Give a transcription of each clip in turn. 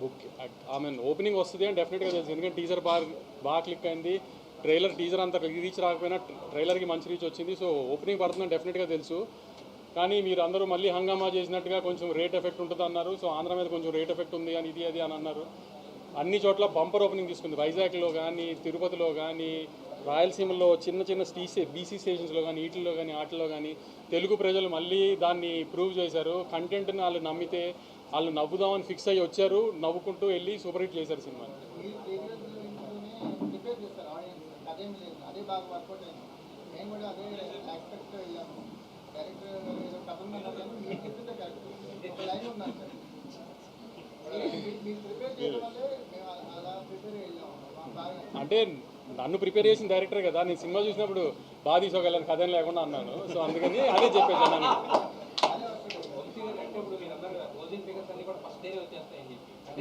Book opening వస్తుంది అని డెఫినెట్గా తెలుసు, ఎందుకంటే టీజర్ బాగా క్లిక్ అయింది. టీజర్ అంత రీచ్ రాకపోయినా ట్రైలర్కి మంచి రీచ్ వచ్చింది. సో ఓపెనింగ్ పడుతుందని డెఫినెట్గా తెలుసు. కానీ మీరు అందరూ మళ్ళీ హంగామా చేసినట్టుగా కొంచెం రేట్ ఎఫెక్ట్ ఉంటుంది అన్నారు. సో ఆంధ్ర మీద కొంచెం రేట్ ఎఫెక్ట్ ఉంది అని ఇది అని అన్నారు. అన్ని చోట్ల బంపర్ ఓపెనింగ్ తీసుకుంది. వైజాగ్లో కానీ, తిరుపతిలో కానీ, రాయలసీమలో చిన్న చిన్న బీసీ స్టేషన్స్లో కానీ, వాటిల్లో కానీ తెలుగు ప్రజలు మళ్ళీ దాన్ని ప్రూవ్ చేశారు. కంటెంట్ని వాళ్ళు నమ్మితే వాళ్ళు నవ్వుదామని ఫిక్స్ అయ్యి వచ్చారు, నవ్వుకుంటూ వెళ్ళి సూపర్ హిట్ చేశారు సినిమాని. అంటే నన్ను ప్రిపేర్ చేసిన డైరెక్టర్ కదా, నేను సినిమా చూసినప్పుడు బాగా తీసుకోగలను కథ లేకుండా అన్నాను. సో అందుకని అదే చెప్పేసి అన్నాను.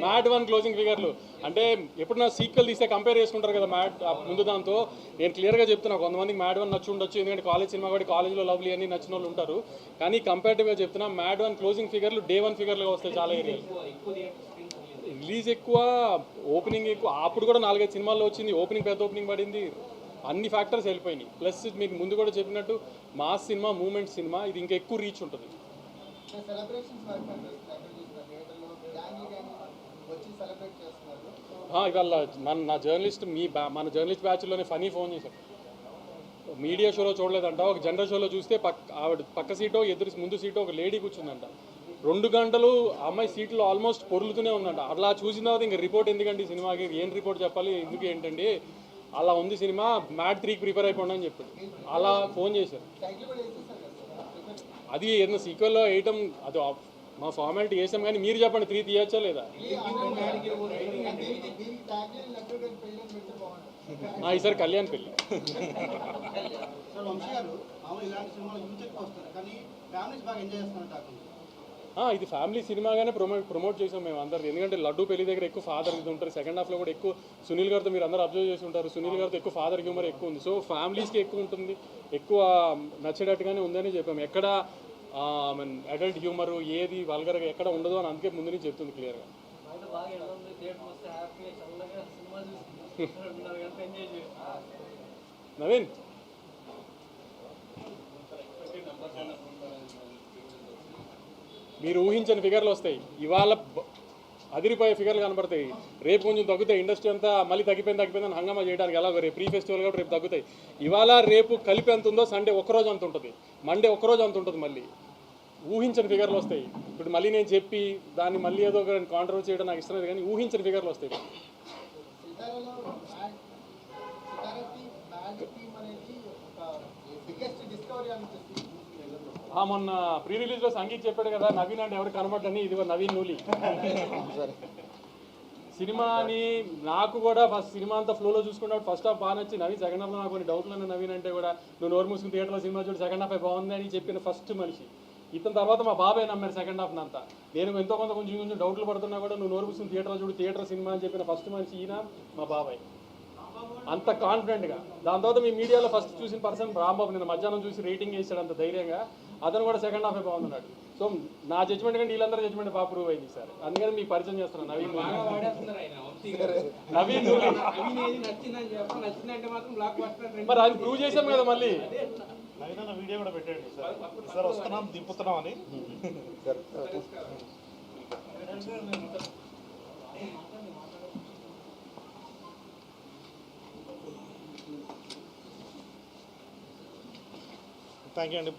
మ్యాడ్ 1 క్లోజింగ్ ఫిగర్లు అంటే ఎప్పుడన్నా సీక్వెల్ తీస్తే కంపేర్ చేసుకుంటారు కదా మ్యాడ్ ముందు దాంతో. నేను క్లియర్గా చెప్తున్నా, కొంతమందికి మ్యాడ్ 1 నచ్చి ఉండొచ్చు, ఎందుకంటే కాలేజ్ సినిమా కూడా కాలేజ్లో లవ్లీ అని నచ్చిన వాళ్ళు ఉంటారు. కానీ కంపేరిటివ్గా చెప్తున్నా, మ్యాడ్ 1 క్లోజింగ్ ఫిగర్లు డే 1 ఫిగర్లుగా వస్తాయి చాలా ఏరియాలు. రిలీజ్ ఎక్కువ, ఓపెనింగ్ ఎక్కువ. అప్పుడు కూడా 4-5 సినిమాల్లో వచ్చింది, ఓపెనింగ్ పెద్ద ఓపెనింగ్ పడింది. అన్ని ఫ్యాక్టర్స్ వెళ్ళిపోయినాయి. ప్లస్ మీకు ముందు కూడా చెప్పినట్టు మాస్ సినిమా, మూమెంట్ సినిమా, ఇది ఇంకా ఎక్కువ రీచ్ ఉంటుంది. ఇవాళ నా జర్నలిస్ట్ మన జర్నలిస్ట్ బ్యాచ్లోనే ఫనీ ఫోన్ చేశారు. మీడియా షోలో చూడలేదంట, ఒక జనరల్ షోలో చూస్తే ఆవిడ పక్క సీటో ముందు సీటో ఒక లేడీ కూర్చుందంట. 2 గంటలు అమ్మాయి సీట్లో ఆల్మోస్ట్ పొరులుతూనే ఉందంట. అట్లా చూసిన తర్వాత ఇంకా రిపోర్ట్ ఎందుకండి సినిమాకి, ఏం రిపోర్ట్ చెప్పాలి, ఎందుకు ఏంటండి, అలా ఉంది సినిమా, మ్యాడ్ 3కి ప్రిపేర్ అయిపోండి అని చెప్పాడు. అలా ఫోన్ చేశారు. అది ఏదైనా సీక్వెల్లో వేయటం అది మా ఫార్మాలిటీ వేసాం, కానీ మీరు చెప్పండి 3 తీయచ్చా లేదా? ఈసారి కళ్యాణ్ పెళ్ళి. ఇది ఫ్యామిలీ సినిమాగానే ప్రమోట్ చేసాం మేము అందరు. ఎందుకంటే లడ్డూ పెళ్లి దగ్గర ఎక్కువ ఫాదర్ ఇది ఉంటారు. సెకండ్ హాఫ్లో కూడా ఎక్కువ సునీల్ గారితో మీరు అందరూ అబ్జర్వ్ చేసి ఉంటారు. సునీల్ గారితో ఎక్కువ ఫాదర్ హ్యూమర్ ఎక్కువ ఉంది. సో ఫ్యామిలీస్కి ఎక్కువ ఉంటుంది, ఎక్కువ నచ్చేటట్టుగానే ఉందని చెప్పాము. ఎక్కడ అడల్ట్ హ్యూమరు ఏది వల్గర్గా ఎక్కడ ఉండదు అని అందుకే ముందు నుంచి చెప్తుంది క్లియర్గా. నవీన్, మీరు ఊహించని ఫిగర్లు వస్తాయి. ఇవాళ అదిరిపోయే ఫిగర్లు కనబడతాయి, రేపు కొంచెం తగ్గుతాయి. ఇండస్ట్రీ అంతా మళ్ళీ తగ్గిపోయిందని హంగామా చేయడానికి ఎలా రేపు ప్రీ ఫెస్టివల్ కాబట్టి రేపు తగ్గుతాయి. ఇవాళ రేపు కలిపి ఎంత ఉందో సండే ఒక్కరోజు అంత ఉంటుంది, మండే ఒక్కరోజు అంత ఉంటుంది. మళ్ళీ ఊహించని ఫిగర్లు వస్తాయి. ఇప్పుడు మళ్ళీ నేను చెప్పి దాన్ని మళ్ళీ ఏదో ఒక కాంట్రవర్సీ చేయడం నాకు ఇష్టం లేదు, కానీ ఊహించని ఫిగర్లు వస్తాయి. మొన్న ప్రీ రిలీజ్లో సంగీత్ చెప్పాడు కదా, నవీన్ అంటే ఎవరు కనబడ్డని. ఇది నవీన్ నూలి సినిమాని. నాకు కూడా ఫస్ట్ సినిమా అంతా ఫ్లోలో చూసుకున్నాడు. ఫస్ట్ హాఫ్ బాగా నచ్చి, నవీన్ సెకండ్ హాఫ్లో నాకు కొన్ని డౌట్లు ఉన్నాయి. నవీన్ అంటే కూడా నువ్వు నోరు మూసుకుని థియేటర్లో సినిమా చూడు, సెకండ్ హాఫ్ బాగుంది అని చెప్పిన ఫస్ట్ మనిషి ఇతని. తర్వాత మా బాబాయ్ నమ్మారు సెకండ్ హాఫ్ అంతా. నేను ఎంతో కొంచెం డౌట్లు పడుతున్నా కూడా నువ్వు నోరు మూసుకుని థియేటర్లో చూడు, థియేటర్ సినిమా అని చెప్పిన ఫస్ట్ మనిషి ఈయన, మా బాబాయ్. అంత కాన్ఫిడెంట్గా. దాని తర్వాత మీ మీడియాలో ఫస్ట్ చూసిన పర్సన్ రాంబాబు, నేను మధ్యాహ్నం చూసి రేటింగ్ వేసాడు అంత ధైర్యంగా. అతను కూడా సెకండ్ హాఫే బాగున్నాడు. సో నా జడ్జ్మెంట్ కంటే వీళ్ళందరూ జడ్జ్మెంట్ బాగా ప్రూవ్ అయింది సార్. అందుకని మీకు పరిచయం చేస్తున్నాను నవీన్ మరి అది ప్రూవ్ చేసాం కదా. మళ్ళీ వీడియో కూడా పెట్టండి సార్, వస్తున్నాం దింపుతున్నాం అని. థ్యాంక్ యూ అండి.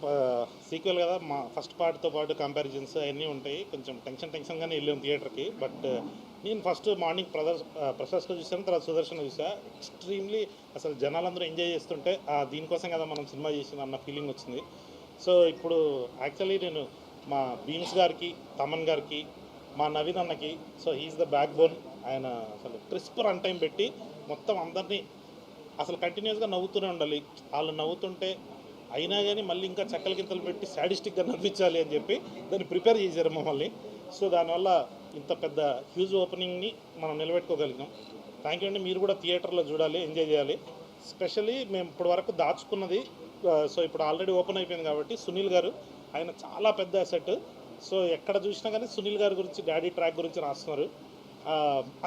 సీక్వెల్ కదా, మా ఫస్ట్ పార్ట్తో పాటు కంపారిజన్స్ అవన్నీ ఉంటాయి. కొంచెం టెన్షన్గానే వెళ్ళాం థియేటర్కి. బట్ నేను ఫస్ట్ మార్నింగ్ ప్రశాస్గా చూసాను, తర్వాత సుదర్శన్ చూసా. ఎక్స్ట్రీమ్లీ అసలు జనాలందరూ ఎంజాయ్ చేస్తుంటే దీనికోసం కదా మనం సినిమా చేసింది అన్న ఫీలింగ్ వచ్చింది. సో ఇప్పుడు యాక్చువల్లీ నేను మా భీమ్స్ గారికి, తమన్ గారికి, మా నవీన్ అన్నకి, so he is the backbone. ఆయన అసలు క్రిస్ప్ రన్ టైం పెట్టి మొత్తం అందరినీ అసలు కంటిన్యూస్గా నవ్వుతూనే ఉండాలి. వాళ్ళు నవ్వుతుంటే అయినా కానీ మళ్ళీ ఇంకా చక్కల గింతలు పెట్టి సాడిస్టిక్గా నవ్వించాలి అని చెప్పి దాన్ని ప్రిపేర్ చేశారు మమ్మల్ని. సో దానివల్ల ఇంత పెద్ద హ్యూజ్ ఓపెనింగ్ని మనం నిలబెట్టుకోగలిగాం. థ్యాంక్ యూ అండి. మీరు కూడా థియేటర్లో చూడాలి, ఎంజాయ్ చేయాలి. స్పెషల్లీ మేము ఇప్పటి వరకు దాచుకున్నది, సో ఇప్పుడు ఆల్రెడీ ఓపెన్ అయిపోయింది కాబట్టి సునీల్ గారు, ఆయన చాలా పెద్ద అసెట్. సో ఎక్కడ చూసినా కానీ సునీల్ గారి గురించి, డాడీ ట్రాక్ గురించి రాస్తున్నారు.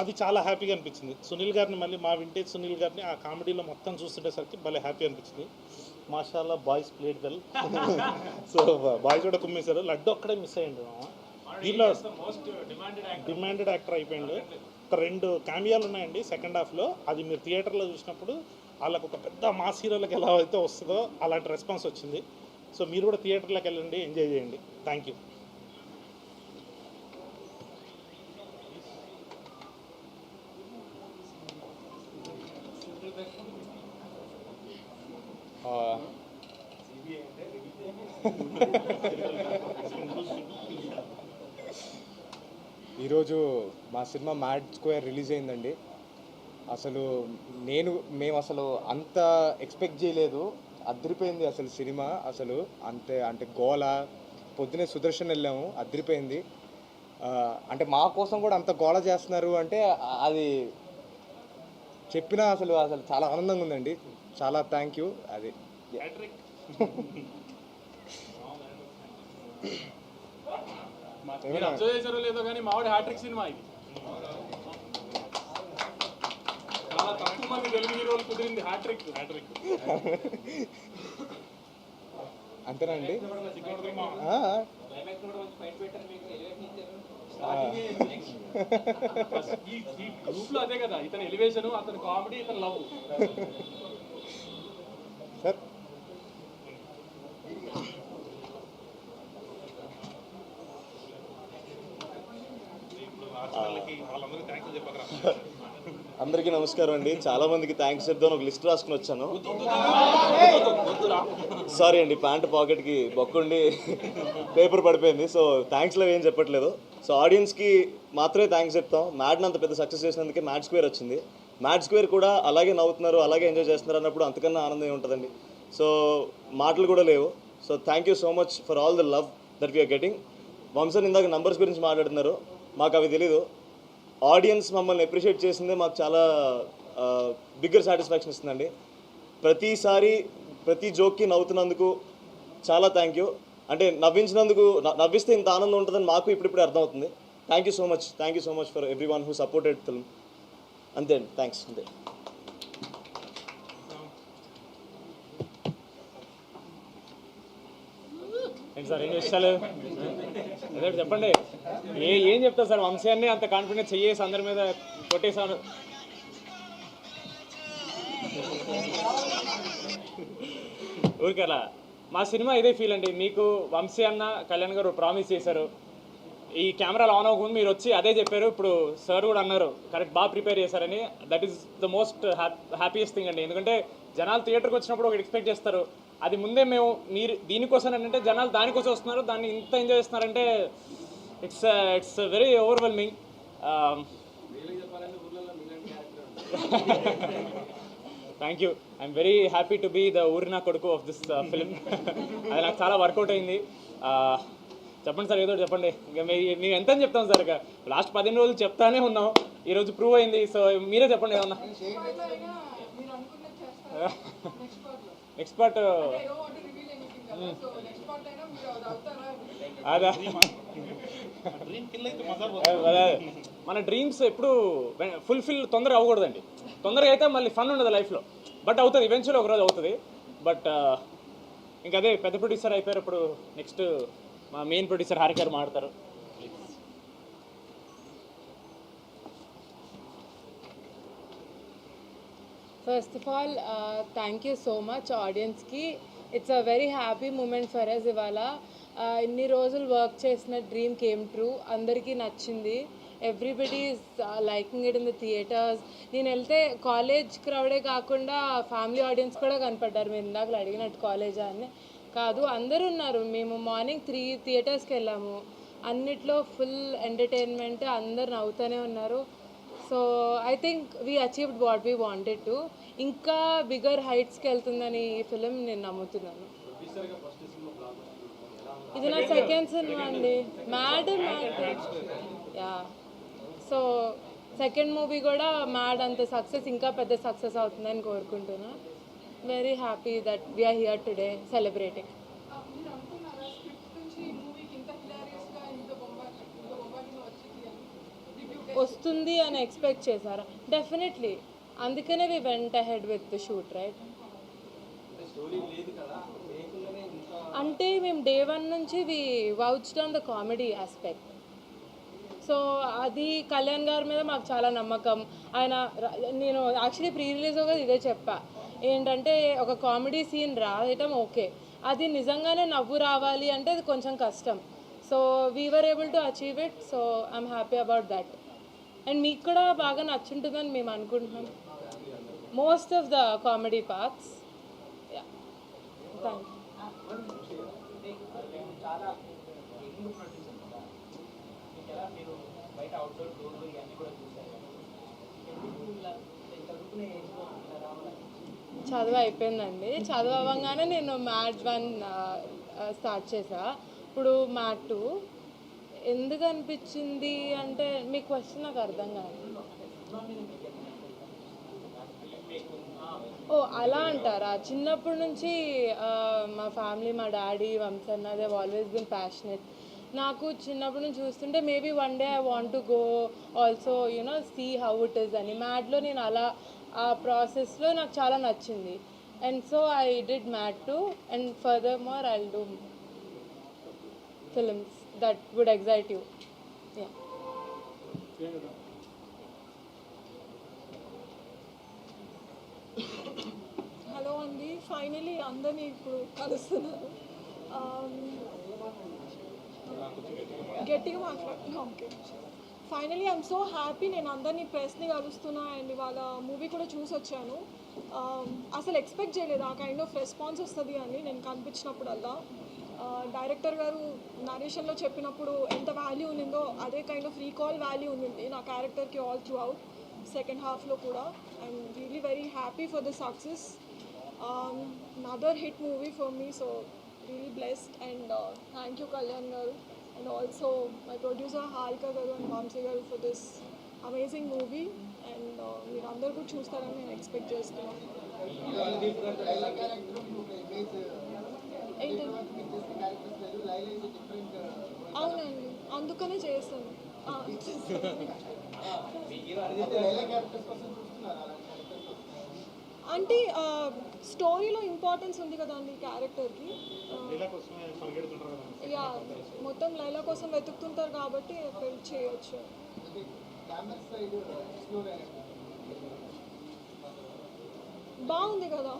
అది చాలా హ్యాపీగా అనిపించింది. సునీల్ గారిని మళ్ళీ మా వింటేజ్ సునీల్ గారిని ఆ కామెడీలో మొత్తం చూస్తుండేసరికి భలే హ్యాపీ అనిపించింది. మాషాల్లా boys played well. So boys కూడా కుమ్మేశారు. లడ్డు ఒక్కడే మిస్ అయ్యిండు. దీనిలో డిమాండెడ్ యాక్టర్ అయిపోయిండు. ఒక 2 క్యామియాలు ఉన్నాయండి సెకండ్ హాఫ్లో. అది మీరు థియేటర్లో చూసినప్పుడు వాళ్ళకు ఒక పెద్ద మాస్ హీరోలకు ఎలా అయితే వస్తుందో అలాంటి రెస్పాన్స్ వచ్చింది. సో మీరు కూడా థియేటర్లోకి వెళ్ళండి, ఎంజాయ్ చేయండి. Thank you. ఈరోజు మా సినిమా మ్యాడ్ స్క్వేర్ రిలీజ్ అయిందండి. అసలు మేము అసలు అంత ఎక్స్పెక్ట్ చేయలేదు. అదిరిపోయింది అసలు సినిమా. అసలు అంటే గోల. పొద్దునే సుదర్శన్ వెళ్ళాము, అదిరిపోయింది. అంటే మా కోసం కూడా అంత గోల చేస్తున్నారు అంటే అది చెప్పినా అసలు చాలా ఆనందంగా ఉందండి. చాలా థ్యాంక్ యూ. అది అబ్జర్వ్ చేశారో లేదో కానీ మావాడి హ్యాట్రిక్ సినిమా ఇది. చాలా తక్కువ మంది తెలుగు హీరోలు కుదిరింది హ్యాట్రిక్. అంతేనండి. ఈ గ్రూప్ లో అదే కదా, ఇతని ఎలివేషన్, అతని కామెడీ, ఇతని లవ్. సార్ అందరికీ నమస్కారం అండి. చాలామందికి థ్యాంక్స్ చెప్దాను ఒక లిస్ట్ రాసుకుని వచ్చాను. సారీ అండి, ప్యాంట్ పాకెట్కి బొక్కుండి పేపర్ పడిపోయింది. సో థ్యాంక్స్లో ఏం చెప్పట్లేదు. సో ఆడియన్స్కి మాత్రమే థ్యాంక్స్ చెప్తాం. మ్యాడ్ని అంత పెద్ద సక్సెస్ చేసినందుకే మ్యాడ్ స్క్వేర్ వచ్చింది. మ్యాడ్ స్క్వేర్ కూడా అలాగే నవ్వుతున్నారు, అలాగే ఎంజాయ్ చేస్తున్నారు అన్నప్పుడు అంతకన్నా ఆనందం ఉంటుందండి. సో మాటలు కూడా లేవు. So thank you so much for all the love that we're getting. వంశన్ ఇందాక నంబర్స్ గురించి మాట్లాడుతున్నారు, మాకు అవి తెలీదు. ఆడియన్స్ మమ్మల్ని అప్రిషియేట్ చేసిందే మాకు చాలా బిగ్గర్ సాటిస్ఫాక్షన్ ఇస్తుందండి. ప్రతిసారి ప్రతి జోక్కి నవ్వుతున్నందుకు చాలా థ్యాంక్ యూ. అంటే నవ్విస్తే ఇంత ఆనందం ఉంటుందని మాకు ఇప్పుడిప్పుడే అర్థమవుతుంది. Thank you so much for every one who supported film. అంతే అండి, థ్యాంక్స్. అంతే. ఏంటి సార్, ఏం విషయాలు అదే చెప్పండి. ఏం చెప్తారు సార్, వంశాన్ని అంత కాన్ఫిడెన్స్ చెయ్యేసి అందరి మీద కొట్టేశాను. ఊరికేలా మా సినిమా ఇదే ఫీల్ అండి. మీకు వంశీ అన్న, కళ్యాణ్ గారు ప్రామిస్ చేశారు, ఈ కెమెరాలు ఆన్ అవ్వకుండా మీరు వచ్చి అదే చెప్పారు. ఇప్పుడు సార్ కూడా అన్నారు కరెక్ట్, బాగా ప్రిపేర్ చేశారని. That is the most happiest thing అండి. ఎందుకంటే జనాలు థియేటర్కి వచ్చినప్పుడు ఒకటి ఎక్స్పెక్ట్ చేస్తారు, అది ముందే మీరు దీనికోసం ఏంటంటే జనాలు దానికోసం వస్తున్నారు, దాన్ని ఇంత ఎంజాయ్ చేస్తున్నారంటే it's very overwhelming. Thank you. I'm very happy to be the ఊరినా కొడుకు ఆఫ్ దిస్ ఫిలిం. అది నాకు చాలా వర్కౌట్ అయింది. చెప్పండి సార్, ఏదో చెప్పండి. ఇక మేము ఎంత అని చెప్తాం సార్, ఇక లాస్ట్ 15 రోజులు చెప్తానే ఉన్నాం, ఈరోజు ప్రూవ్ అయింది. సో మీరే చెప్పండి ఏమన్నా. నెక్స్ట్ పార్ట్ అదా, మన డ్రీమ్స్ ఎప్పుడు ఫుల్ఫిల్ తొందరగా అవ్వకూడదండి. తొందరగా అయితే మళ్ళీ ఫన్ ఉండదు లైఫ్లో, బట్ అవుతుంది ఈవెన్చువల్లీ ఒకరోజు అవుతుంది. బట్ ఇంకా అదే పెద్ద ప్రొడ్యూసర్ అయిపోయారు. ఇప్పుడు నెక్స్ట్ మా మెయిన్ ప్రొడ్యూసర్ హారిక గారు మాట్లాడతారు. First of all, thank you so much audience ki. It's a very happy moment for us ivala. ఇన్ని రోజులు వర్క్ చేసిన డ్రీమ్ కేమ్ ట్రూ. అందరికీ నచ్చింది. Everybody is liking it in the theatres. నేను వెళ్తే కాలేజ్ క్రౌడే కాకుండా ఫ్యామిలీ ఆడియన్స్ కూడా కనపడ్డారు. మీరు ఇందాక అడిగినట్టు కాలేజా అని కాదు, అందరూ ఉన్నారు. మేము మార్నింగ్ 3 థియేటర్స్కి వెళ్ళాము. అన్నిట్లో ఫుల్ ఎంటర్టైన్మెంట్, అందరు నవ్వుతూనే ఉన్నారు. So I think we achieved what we wanted to. ఇంకా బిగ్గర్ హైట్స్కి వెళ్తుందని ఈ ఫిలిం నేను నమ్ముతున్నాను. ఇది నా సెకండ్ సినిమా అండి, Mad. Yeah, so second movie కూడా మ్యాడ్ అంత సక్సెస్, ఇంకా పెద్ద సక్సెస్ అవుతుందని కోరుకుంటున్నా. Very happy that we're here today celebrating. వస్తుంది అని ఎక్స్పెక్ట్ చేశారా? డెఫినెట్లీ, అందుకనే we went ahead with the shoot, right? అంటే మేము డే 1 నుంచి we vouched on the comedy aspect. So అది కళ్యాణ్ గారి మీద మాకు చాలా నమ్మకం. నేను యాక్చువల్లీ ప్రీ రిలీజ్ కూడా ఇదే చెప్పా, ఏంటంటే ఒక కామెడీ సీన్ రాయటం ఓకే, అది నిజంగానే నవ్వు రావాలి అంటే అది కొంచెం కష్టం. So we were able to achieve it. So I'm happy about that. And మీకు కూడా బాగా నచ్చుంటుందని మేము అనుకుంటున్నాం, most of the comedy parts. Thank you. చదువు అయిపోయిందండి. చదువు అవ్వగానే నేను మ్యాట్ 1 స్టార్ట్ చేసా. ఇప్పుడు మ్యాట్ 2 ఎందుకు అనిపించింది అంటే, మీ క్వశ్చన్ నాకు అర్థం కాదు. ఓ అలా అంటారా? చిన్నప్పటి నుంచి మా ఫ్యామిలీ, మా డాడీ, వంశన్న, దే ఆల్వేస్ బిన్ ప్యాషనెట్. నాకు చిన్నప్పటి నుంచి చూస్తుంటే maybe one day I want to go also see how it is అని. మ్యాట్లో నేను అలా ఆ ప్రాసెస్లో నాకు చాలా నచ్చింది. And so I did Mad 2 and further more I will do films that would excite you. Yeah. Hello అండి, ఫైనలీ అందరినీ ఇప్పుడు కలుస్తున్నారు. గట్టిగా మాట్లాడుతున్నా. Okay, finally I'm so happy. నేను అందరినీ ప్రెస్ని కలుస్తున్నా అండ్ ఇవాళ మూవీ కూడా చూసి వచ్చాను. అసలు ఎక్స్పెక్ట్ చేయలేదు ఆ కైండ్ ఆఫ్ రెస్పాన్స్ వస్తుంది అని. నేను కనిపించినప్పుడల్లా డైరెక్టర్ గారు నరేషన్లో చెప్పినప్పుడు ఎంత వాల్యూ ఉండిందో అదే కైండ్ ఆఫ్ రీకాల్ వాల్యూ ఉండింది నా క్యారెక్టర్కి ఆల్ త్రూ అవుట్ సెకండ్ హాఫ్లో కూడా. I'm really very happy for the success. Another hit movie for me, so really blessed and thank you Kalyan garu and also my producer Harika garu and Vamsi garu for this amazing movie and మీరు అందరూ కూడా చూస్తారని నేను expect చేస్తున్నాను. అవునండి, అందుకనే చేస్తాను. అంటే స్టోరీలో ఇంపార్టెన్స్ ఉంది కదండి క్యారెక్టర్కి. యా, మొత్తం లైలా కోసం వెతుకుతుంటారు కాబట్టి ఫిల్ చేయొచ్చు. బాగుంది కదా.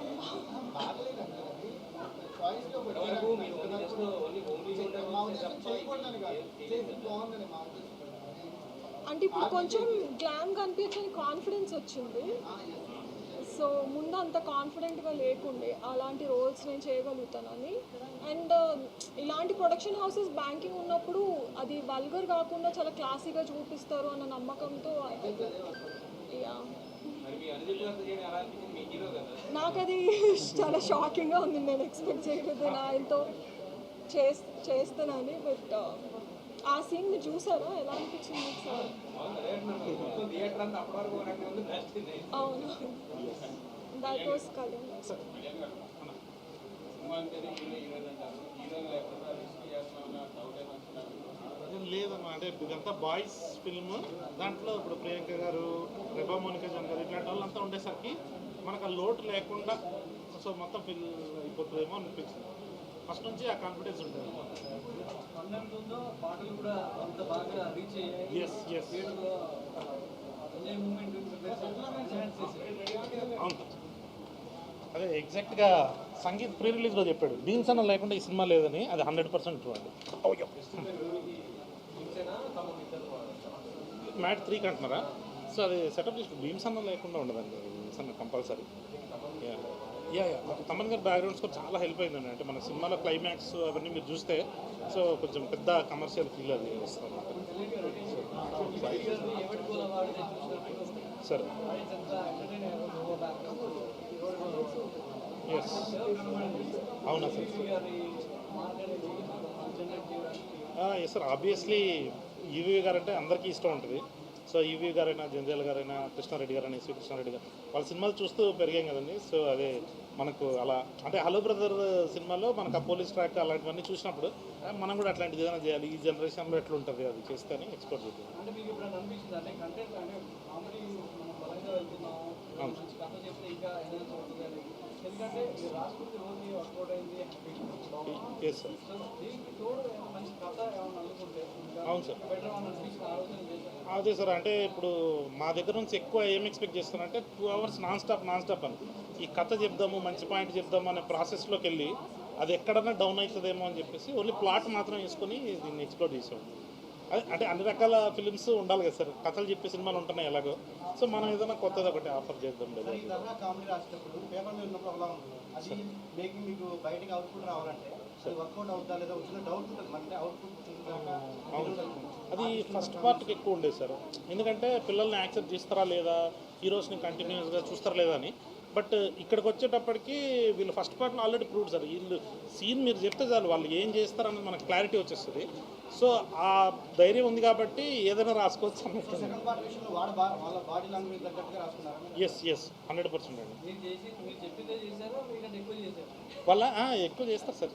అంటే ఇప్పుడు కొంచెం గ్లామ్ కనిపించని కాన్ఫిడెన్స్ వచ్చింది. సో ముందు అంత కాన్ఫిడెంట్గా లేకుండే అలాంటి రోల్స్ నేను చేయగలుగుతానని. అండ్ ఇలాంటి ప్రొడక్షన్ హౌసెస్ బ్యాంకింగ్ ఉన్నప్పుడు అది వల్గర్ కాకుండా చాలా క్లాసీగా చూపిస్తారు అన్న నమ్మకంతో నాకు అది చాలా షాకింగ్గా ఉంది. నేను ఎక్స్పెక్ట్ చేయలేదు నేను ఆయనతో చేస్తానని. బట్ ఆ సీన్ చూసారా, ఎలా అనిపించింది సార్? అవును, దట్ వాస్ కళ్యాణ్. లేదమ్మా, అంటే ఇదంతా బాయ్స్ ఫిల్మ్. దాంట్లో ఇప్పుడు ప్రియాంక గారు, రెబా మోనికా జాన్ గారు ఇట్లాంటి వాళ్ళంతా ఉండేసరికి మనకు ఆ లోటు లేకుండా సో మొత్తం ఫిల్ అయిపోతుందేమో అనిపించింది. ఫస్ట్ నుంచి ఆ కాన్ఫిడెన్స్ ఉంటుంది. అవును, అదే ఎగ్జాక్ట్గా సంగీత్ ప్రీ రిలీజ్లో చెప్పాడు, భీమ్స్ అన్న లేకుండా ఈ సినిమా లేదని. అది 100% ట్రూ అండి. మ్యాట్ 3 అంటున్నారా? సో అది సెటప్ చేసి భీమ్స్ అన్న లేకుండా ఉండదండి. భీమ్స్ అన్న కంపల్సరీ. యా తమన్ గారి బ్యాక్గ్రౌండ్స్ కూడా చాలా హెల్ప్ అయిందండి. అంటే మన సినిమాలో క్లైమాక్స్ అవన్నీ మీరు చూస్తే సో కొంచెం పెద్ద కమర్షియల్ ఫీల్ అది వస్తుంది అన్నమాట. సార్ ఎస్, అవునా sir? Yes sir, obviously EV గారు అంటే అందరికీ ఇష్టం ఉంటుంది. సో ఈవీ గారైనా, జంధ్యాల గారైనా, కృష్ణారెడ్డి గారైనా, శ్రీ కృష్ణారెడ్డి గారు వాళ్ళ సినిమాలు చూస్తూ పెరిగాం కదండి. సో అదే మనకు అలా అంటే హలో బ్రదర్ సినిమాలో మనకు ఆ పోలీస్ ట్రాక్ అలాంటివన్నీ చూసినప్పుడు మనం కూడా అట్లాంటిది ఏదైనా చేయాలి, ఈ జనరేషన్లో ఎట్లా ఉంటుంది అది చేస్తేనే ఎక్స్ప్లోర్ చేద్దాం. అంటే మీకు ఇప్పుడు అనిపించింది అంటే కంటెంట్ అంటే కామెడీ మనం బలంగా వెళ్తున్నాము, అవును. మంచి కథ చెప్తే ఇంకా ఏదైనా ఉంటుంది అని. ఎందుకంటే ఇది రాసుకుంటే రోజు వర్కౌట్ అయింది ఎస్ సార్. సో దీనికి తోడు మంచి కథ ఏమైనా అనుకుంటే ఇంకా అవును సార్. బెటర్ ఏమైనా అనిపించింది ఆలోచన చేశారు. అదే సార్, అంటే ఇప్పుడు మా దగ్గర నుంచి ఎక్కువ ఏం ఎక్స్పెక్ట్ చేస్తానంటే 2 hours నాన్ స్టాప్ అని ఈ కథ చెప్దాము, మంచి పాయింట్ చెప్దాము అనే ప్రాసెస్లోకి వెళ్ళి అది ఎక్కడన్నా డౌన్ అవుతుందేమో అని చెప్పేసి ఓన్లీ ప్లాట్ మాత్రం వేసుకొని దీన్ని ఎక్స్ప్లోర్ చేసాం. అదే అంటే అన్ని రకాల ఫిలిమ్స్ ఉండాలి కదా సార్, కథలు చెప్పే సినిమాలు ఉంటున్నాయి ఎలాగో. సో మనం ఏదైనా కొత్తది ఒకటి ఆఫర్ చేద్దాం లేదా. ఈ తరహా కామెడీ రాసేటప్పుడు పేపర్ మీద ఉన్నప్పుడు అలా ఉంటుంది, అది మేకింగ్ మీకు బయటికి అవుట్పుట్ రావాలంటే అది వర్కౌట్ అవుతా లేదా వచ్చిన డౌట్ ఉంటుంది, అంటే అవుట్పుట్ అది ఫస్ట్ పార్ట్కి ఎక్కువ ఉండేది సార్, ఎందుకంటే పిల్లల్ని యాక్సెప్ట్ చేస్తారా లేదా, హీరోస్ని కంటిన్యూస్గా చూస్తారా లేదా అని. బట్ ఇక్కడికి వచ్చేటప్పటికి వీళ్ళు ఫస్ట్ పార్ట్లో ఆల్రెడీ ప్రూవ్డ్ సార్, వీళ్ళు సీన్ మీరు చెప్తే చాలు వాళ్ళు ఏం చేస్తారని మనకు క్లారిటీ వచ్చేస్తుంది. సో ఆ ధైర్యం ఉంది కాబట్టి ఏదైనా రాసుకోవచ్చు అన్నట్టు. సెకండ్ పార్ట్ విషయంలో వాళ్ళ బాడీ లాంగ్వేజ్ తగ్గట్టుగా రాసుకున్నారు. ఎస్ 100% అండి. మీరు చెప్పిందే చేశారు, మీకంటే ఎక్కువ చేశారు. వాళ్ళ ఎక్కువ చేస్తారు సార్.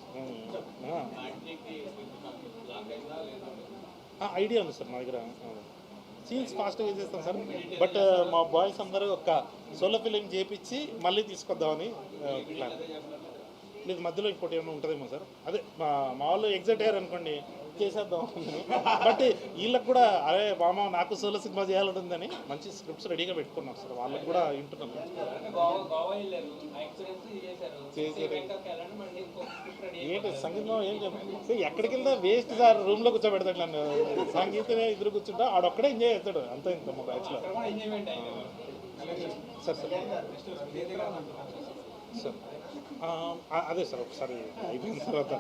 ఐడియా ఉంది సార్ మా దగ్గర, సీన్స్ ఫాస్ట్గా చేస్తాం సార్. బట్ మా బాయ్స్ అందరూ ఒక సోలో ఫిలిం చేపించి మళ్ళీ తీసుకొద్దామని ప్లాన్. లేదు మధ్యలో ఇంకోటి ఏమైనా ఉంటుందేమో సార్, అదే మా వాళ్ళు ఎగ్జైట్ అయ్యారు అనుకోండి చేసేద్దాం. బట్ వీళ్ళకి కూడా అరే మామ నాకు సోలో సినిమా చేయాలంటుందని మంచి స్క్రిప్ట్స్ రెడీగా పెట్టుకున్నారు సార్, వాళ్ళకి కూడా వింటున్నాం. ఏంటి సంగీతం ఏం చెప్పి ఎక్కడికి వెళ్తా వేస్ట్ సార్, రూమ్లో కూర్చోబెడతాడు నన్ను, సంగీతమే ఎదురు కూర్చుంటా ఆడొక్కడే ఎంజాయ్ చేస్తాడు అంతే. ఇంత మా బ్యాచ్లో సార్ సార్ అదే సార్ ఒకసారి అయిపోయిన తర్వాత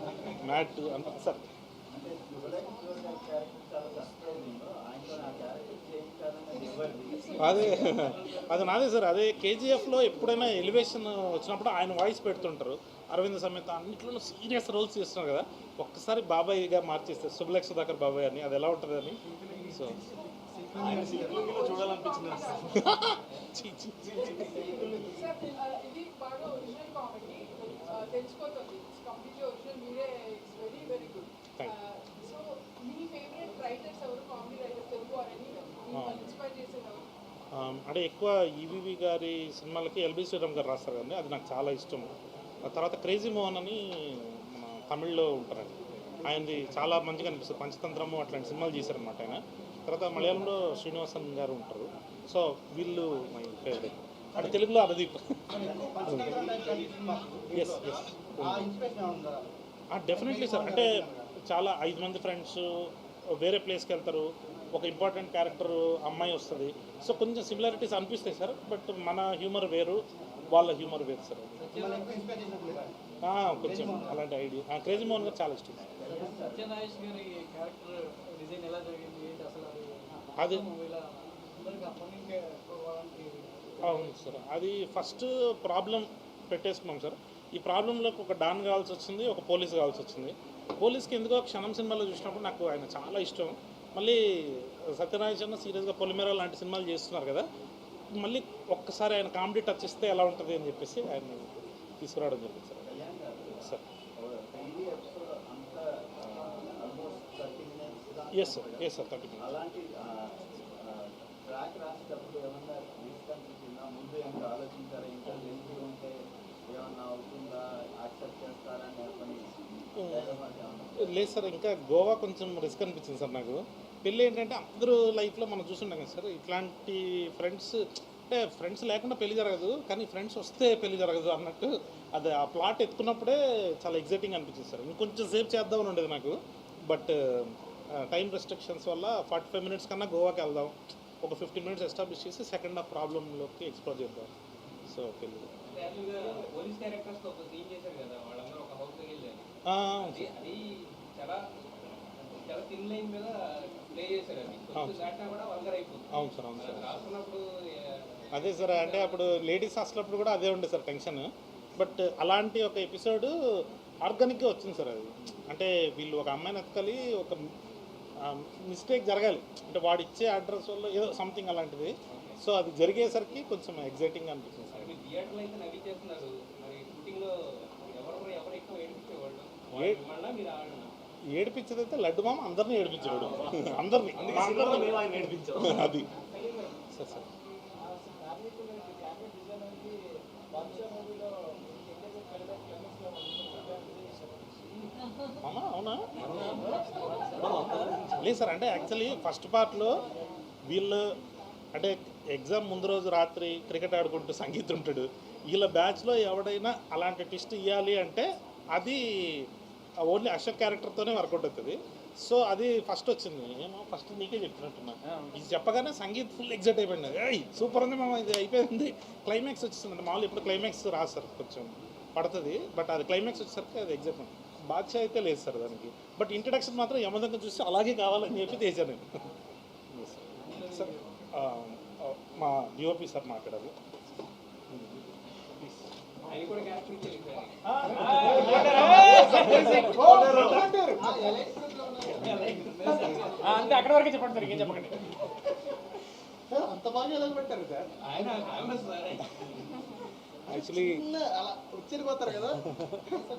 మ్యాట్ అంత సార్. అదే అది నాదే సార్, అదే కేజీఎఫ్లో ఎప్పుడైనా ఎలివేషన్ వచ్చినప్పుడు ఆయన వాయిస్ పెడుతుంటారు, అరవింద్ సమేత అన్నింటిలో సీరియస్ రోల్స్ చేస్తున్నారు కదా, ఒక్కసారి బాబాయ్గా మార్చేస్తారు శుభలేఖ సుధాకర్ బాబాయ్ అని, అది ఎలా ఉంటుంది అని. సో చూడాలనిపించింది. ఇది బాగా ఒరిజినల్ కామెడీ తెలిసిపోతుంది, కంప్లీట్లీ ఒరిజినల్, మీరే it's very very good. So మీ ఫేవరెట్ రైటర్స్ ఎవరు, comedy writers Telugu are any inspire చేసేవారు? అంటే ఎక్కువ ఈవీవి గారి సినిమాలకి ఎల్బి శ్రీరామ్ గారు రాస్తారు కదండి, అది నాకు చాలా ఇష్టం. ఆ తర్వాత క్రేజీ మోహన్ అని మన తమిళ్లో ఉంటారండి, ఆయనది చాలా మంచిగా అనిపిస్తుంది, పంచతంత్రము అట్లాంటి సినిమాలు చేశారనమాట ఆయన. తర్వాత మలయాళంలో శ్రీనివాసన్ గారు ఉంటారు. సో వీళ్ళు మై ఫేవరెట్. అంటే తెలుగులో అరదీప్. ఎస్ డెఫినెట్లీ సార్, అంటే చాలా 5 మంది ఫ్రెండ్స్ వేరే ప్లేస్కి వెళ్తారు, ఒక ఇంపార్టెంట్ క్యారెక్టర్ అమ్మాయి వస్తుంది, సో కొంచెం సిమిలారిటీస్ అనిపిస్తాయి సార్. బట్ మన హ్యూమర్ వేరు, వాళ్ళ హ్యూమర్ వేరు సార్. కొంచెం అలాంటి ఐడియా. క్రేజీ మోహన్ గారు చాలా ఇష్టం. సత్యనారాయణ గారి క్యారెక్టర్ డిజైన్ ఎలా జరిగింది ఏంటి అసలు, అది ఇలా అందరికి అప్పటికే అవును సార్, అది ఫస్ట్ ప్రాబ్లం పెట్టేసుకున్నాం సార్. ఈ ప్రాబ్లంలోకి ఒక డాన్ కావాల్సి వచ్చింది, ఒక పోలీస్ కావాల్సి వచ్చింది. పోలీస్కి ఎందుకో క్షణం సినిమాలో చూసినప్పుడు నాకు ఆయన చాలా ఇష్టం. మళ్ళీ సత్యనారాయణ సీరియస్గా పొలిమేర లాంటి సినిమాలు చేస్తున్నారు కదా, మళ్ళీ ఒక్కసారి ఆయన కామెడీ టచ్ ఇస్తే ఎలా ఉంటుంది అని చెప్పేసి ఆయన తీసుకురావడం జరిగింది సార్. Sir yes sir 30 minutes. లేదు సార్, ఇంకా గోవా కొంచెం రిస్క్ అనిపించింది సార్ నాకు. పెళ్ళి ఏంటంటే అందరూ లైఫ్లో మనం చూస్తుంటాం కదా సార్, ఇట్లాంటి ఫ్రెండ్స్ అంటే ఫ్రెండ్స్ లేకుండా పెళ్లి జరగదు, కానీ ఫ్రెండ్స్ వస్తే పెళ్లి జరగదు అన్నట్టు అది ఆ ప్లాట్ ఎత్తుకున్నప్పుడే చాలా ఎగ్జైటింగ్ అనిపించింది సార్. ఇంకొంచెం సేపు చేద్దామని ఉండేది నాకు, బట్ టైం రెస్ట్రిక్షన్స్ వల్ల 45 minutes కన్నా గోవాకి వెళ్దాం, ఒక 15 minutes ఎస్టాబ్లిష్ చేసి సెకండ్ హాఫ్ ప్రాబ్లంలోకి ఎక్స్ప్లోర్ చేద్దాం. సో పెళ్ళి పోలీస్ క్యారెక్టర్స్ ఒక సీన్ చేశారు కదా, వాళ్ళందరూ ఒక హౌస్ వెళ్ళారు, అది చాలా చాలా థిన్ లైన్ మీద ప్లే చేశారు, అది కొంచెం దాటినా కూడా వల్గర్ అయిపోతుంది. అవును సార్, అవును సార్. రాసుకున్నప్పుడు అదే సార్, అంటే అప్పుడు లేడీస్ హాస్టల్ కూడా అదే ఉండే సార్ టెన్షన్. బట్ అలాంటి ఒక ఎపిసోడ్ ఆర్గానిక్గా వచ్చింది సార్. అది అంటే వీళ్ళు ఒక అమ్మాయిని ఎత్తుకలి, ఒక మిస్టేక్ జరగాలి, అంటే వాడు ఇచ్చే అడ్రస్ వల్ల ఏదో సంథింగ్ అలాంటిది. సో అది జరిగేసరికి కొంచెం ఎగ్జైటింగ్ అనిపించింది సార్. థియేటర్లో అయితే నవ్వి చేస్తున్నారు, మరి టీంలో ఎవరు ఎక్కువ ఏడిపించేవాళ్ళు వాళ్ళ మీరు ఆడన్నా ఏడిపించేదైతే లడ్డు మామ అందరినీ ఏడిపించేవాడు, అందరినీ అది సార్ సార్. అవునా అవునా లేదు సార్, అంటే యాక్చువల్లీ ఫస్ట్ పార్ట్లో వీళ్ళు అంటే ఎగ్జామ్ ముందు రోజు రాత్రి క్రికెట్ ఆడుకుంటూ సంగీతం ఉంటాడు, వీళ్ళ బ్యాచ్లో ఎవడైనా అలాంటి ట్విస్ట్ ఇవ్వాలి అంటే అది ఓన్లీ అశోక్ క్యారెక్టర్తోనే వర్కౌట్ అవుతుంది. సో అది ఫస్ట్ వచ్చింది, ఏమో ఫస్ట్ నీకే చెప్పినట్టున్నా, ఇది చెప్పగానే సంగీత్ ఫుల్ ఎగ్జైట్ అయిపోయింది, ఏయ్ సూపర్ ఉంది మామ ఇది అయిపోయింది. క్లైమాక్స్ వచ్చేసింది అంటే మామూలు ఇప్పుడు క్లైమాక్స్ రాదు సార్, కొంచెం పడుతుంది, బట్ అది క్లైమాక్స్ వచ్చేసరికి అది ఎగ్జైట్ ఉంది. బాద్షా అయితే లేదు సార్ దానికి, బట్ ఇంట్రడక్షన్ మాత్రం యమదంగా చూసి అలాగే కావాలని చెప్పి తీసాను నేను. సార్ మా డిఓపి సార్ మాట్లాడాలి. ఆయన కూడా క్యారెక్టర్ ఇచ్చారు అంతే, అక్కడ వరకే చెప్పండి సార్, ఇంకేం చెప్పకండి. అంత బాగా ఎలా పెట్టారు సార్? ఆయన ఫేమస్ సార్. యాక్చువల్లీ అలా వచ్చేపోతారు కదా.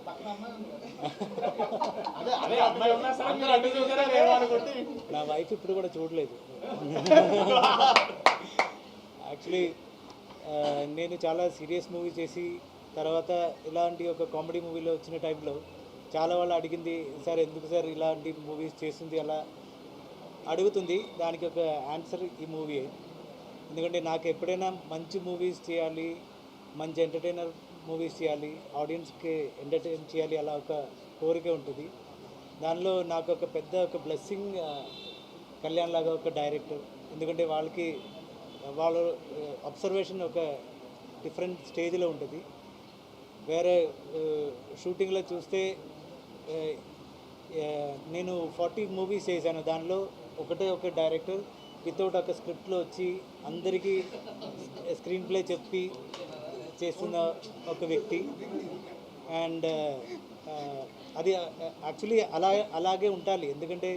పక్కన అమ్మాయి ఉంది కదా. అదే అమ్మాయి ఉన్నా సార్ మీరు అడ్డు చూసారా లేవో అనుకుంటే. నా వైఫ్ ఇప్పుడు కూడా చూడలేదు. యాక్చువల్లీ నేను చాలా సీరియస్ మూవీ చేసి తర్వాత ఇలాంటి ఒక కామెడీ మూవీలో వచ్చిన టైంలో చాలా వాళ్ళు అడిగింది, సార్ ఎందుకు సార్ ఇలాంటి మూవీస్ చేస్తుంది అలా అడుగుతుంది. దానికి ఒక ఆన్సర్ ఈ మూవీయే. ఎందుకంటే నాకు ఎప్పుడైనా మంచి మూవీస్ చేయాలి, మంచి ఎంటర్టైనర్ మూవీస్ చేయాలి, ఆడియన్స్కి ఎంటర్టైన్ చేయాలి, అలా ఒక కోరిక ఉంటుంది. దానిలో నాకు ఒక పెద్ద ఒక బ్లెస్సింగ్ కళ్యాణ్ లాగా ఒక డైరెక్టర్. ఎందుకంటే వాళ్ళకి వాళ్ళ అబ్జర్వేషన్ ఒక డిఫరెంట్ స్టేజ్లో ఉంటుంది. వేరే షూటింగ్లో చూస్తే నేను 40 మూవీస్ చేశాను, దానిలో ఒకటే ఒక డైరెక్టర్ వితౌట్ ఒక స్క్రిప్ట్లో వచ్చి అందరికీ స్క్రీన్ ప్లే చెప్పి చేస్తున్న ఒక వ్యక్తి. అండ్ అది యాక్చువల్లీ అలాగే ఉండాలి. ఎందుకంటే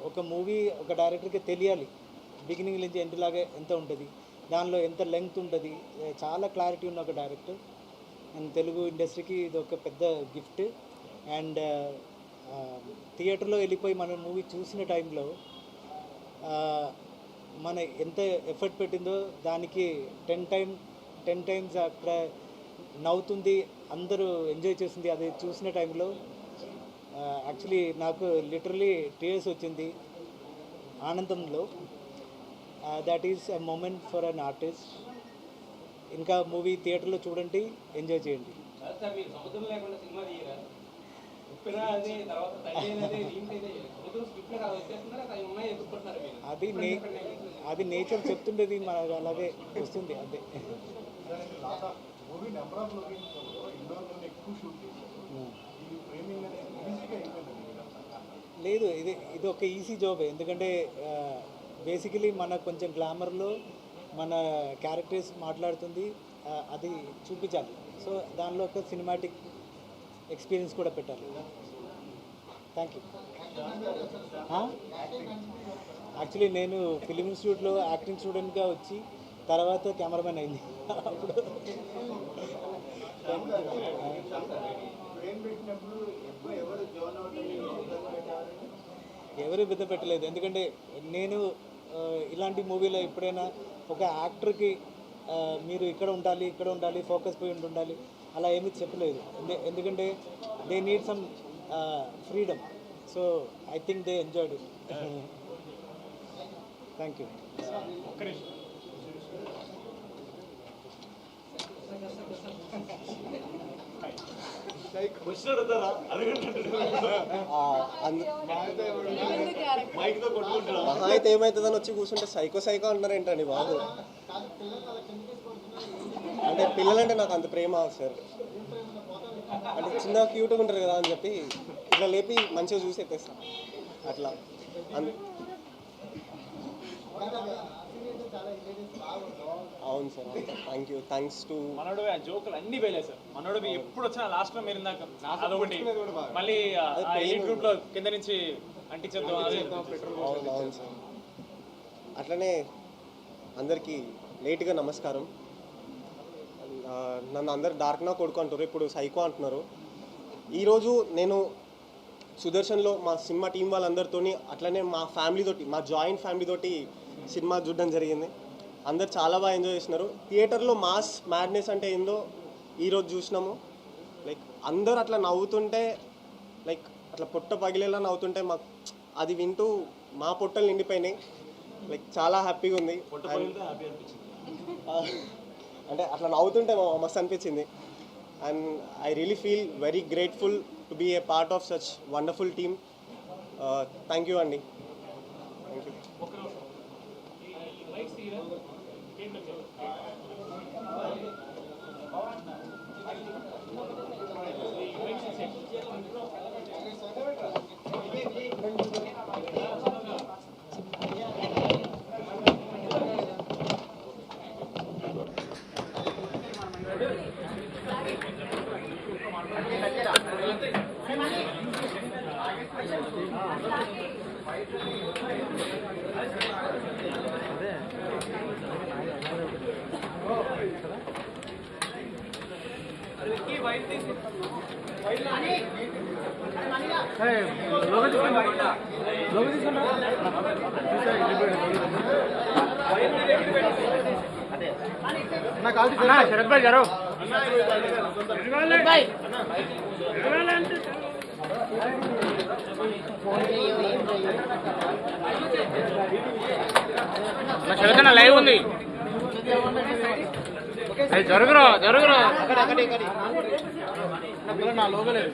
ఒక మూవీ ఒక డైరెక్టర్కి తెలియాలి బిగినింగ్ నుంచి ఎండ్ లాగా ఎంత ఉంటుంది, దానిలో ఎంత లెంగ్త్ ఉంటుంది, చాలా క్లారిటీ ఉన్న ఒక డైరెక్టర్. అండ్ తెలుగు ఇండస్ట్రీకి ఇది ఒక పెద్ద గిఫ్ట్. అండ్ థియేటర్లో వెళ్ళిపోయి మనం మూవీ చూసిన టైంలో మన ఎంత ఎఫర్ట్ పెట్టిందో దానికి 10 టైమ్స్ అక్కడ నవ్వుతుంది, అందరూ ఎంజాయ్ చేస్తుంది. అది చూసిన టైంలో యాక్చువల్లీ నాకు లిటరలీ టీయర్స్ వచ్చింది ఆనందంలో. That is a moment for an artist. ఇంకా మూవీ థియేటర్లో చూడండి, ఎంజాయ్ చేయండి. సార్ మీరు సముద్రం లేకుండా సినిమా తీయరా? ఉప్పిన అదే తర్వాత తల్లి అదే ఏంటైతే సముద్రం స్క్రిప్ట్లో కాదు వచ్చేస్తున్నారా, అది ఉన్నాయి ఎదుర్కొంటున్నారు మీరు? అది నేచర్ చెప్తుండేది మనకు అలాగే వస్తుంది అంతే. మూవీ నెంబర్ ఆఫ్ లొకేషన్స్లో ఇండోర్లో ఎక్కువ షూట్ చేశారు. ఇది ఫ్రేమింగ్ అనేది ఈజీగా అయిపోయింది. లేదు, ఇది ఒక ఈజీ జాబ్. ఎందుకంటే బేసికలీ మన కొంచెం గ్లామర్లో మన క్యారెక్టర్స్ మాట్లాడుతుంది, అది చూపించాలి. సో దానిలో ఒక సినిమాటిక్ ఎక్స్పీరియన్స్ కూడా పెట్టాలి. Thank you. యాక్చువల్లీ నేను ఫిలిం ఇన్స్టిట్యూట్లో యాక్టింగ్ స్టూడెంట్గా వచ్చి తర్వాత కెమెరామెన్ అయింది. అప్పుడు ఎవరు బిద్ద పెట్టలేదు. ఎందుకంటే నేను ఇలాంటి మూవీలో ఎప్పుడైనా ఒక యాక్టర్కి మీరు ఇక్కడ ఉండాలి ఫోకస్ పాయింట్ ఉండాలి అలా ఏమీ చెప్పలేదు. ఎందుకంటే they need some freedom. So I think they enjoyed it. Thank you. మహా అయితే ఏమవుతుందని వచ్చి కూర్చుంటే సైకో అంటున్నారు ఏంటండి బాబు? అంటే పిల్లలంటే నాకు అంత ప్రేమ సార్. అంటే చిన్న క్యూట్గా ఉంటారు కదా అని చెప్పి ఇట్లా లేపి మంచిగా చూసి ఎత్తేస్తాను అట్లా. అవును sir, thank you. Thanks to మనోడు ఆ జోకులు అన్ని వేయలేదు సార్. మనోడు ఎప్పుడు వచ్చినా లాస్ట్ లో మీరు ఇందాక అదొకటి మళ్ళీ ఎయిట్ గ్రూప్ లో కింద నుంచి అంటించద్దు. అవును సార్. అట్లనే అందరికీ లేట్గా నమస్కారం. నన్ను అందరు డార్క్ నా కొడుకు అంటారు, ఇప్పుడు సైకో అంటున్నారు. ఈరోజు నేను సుదర్శన్లో మా సినిమా టీం వాళ్ళందరితో అట్లనే మా ఫ్యామిలీతోటి, మా జాయింట్ ఫ్యామిలీతోటి సినిమా చూడడం జరిగింది. అందరు చాలా బాగా ఎంజాయ్ చేసినారు. థియేటర్లో మాస్ మ్యాడ్నెస్ అంటే ఏందో ఈరోజు చూసినాము. లైక్ అందరు అట్లా నవ్వుతుంటే, లైక్ అట్లా పొట్ట పగిలేలా నవ్వుతుంటే మాకు అది వింటూ మా పొట్టలు నిండిపోయినాయి. లైక్ చాలా హ్యాపీగా ఉంది. అంటే అట్లా నవ్వుతుంటే మస్తు అనిపించింది. And I really feel very grateful to be a part of such wonderful team. Thank you అండి. Thank you. శరత్ భాయ్ గారు శరత్ లైవ్ ఉంది. జరుగురా జరుగురా నా లోగలేదు.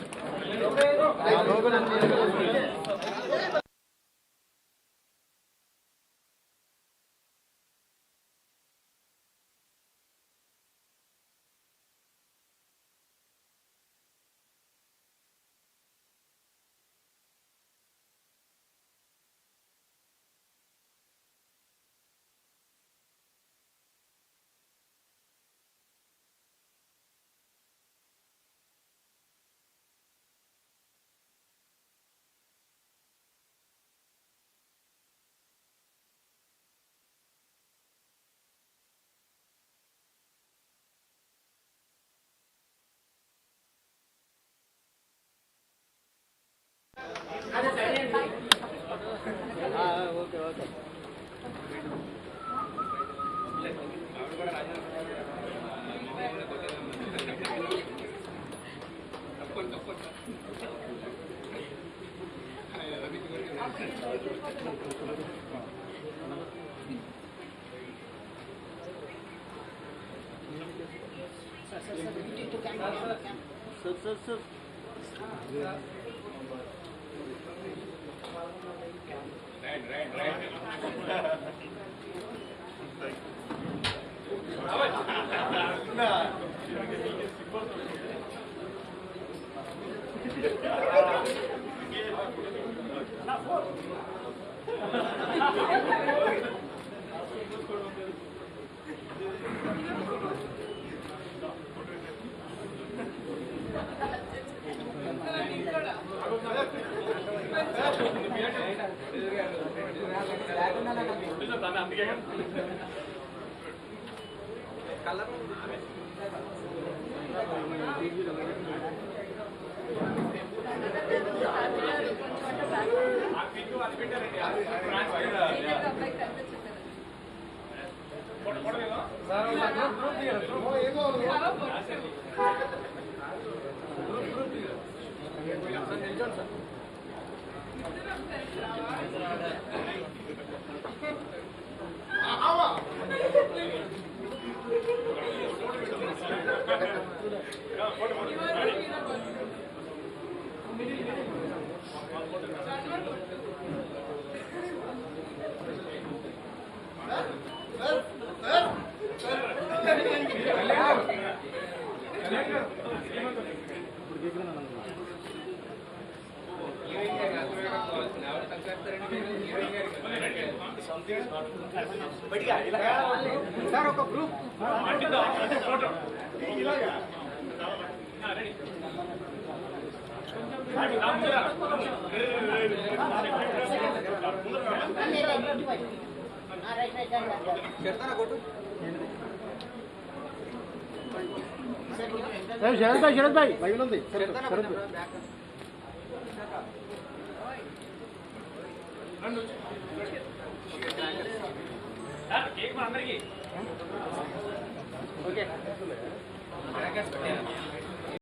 చెప్తారా కొట్టు కేక్ అందరికి ఓకే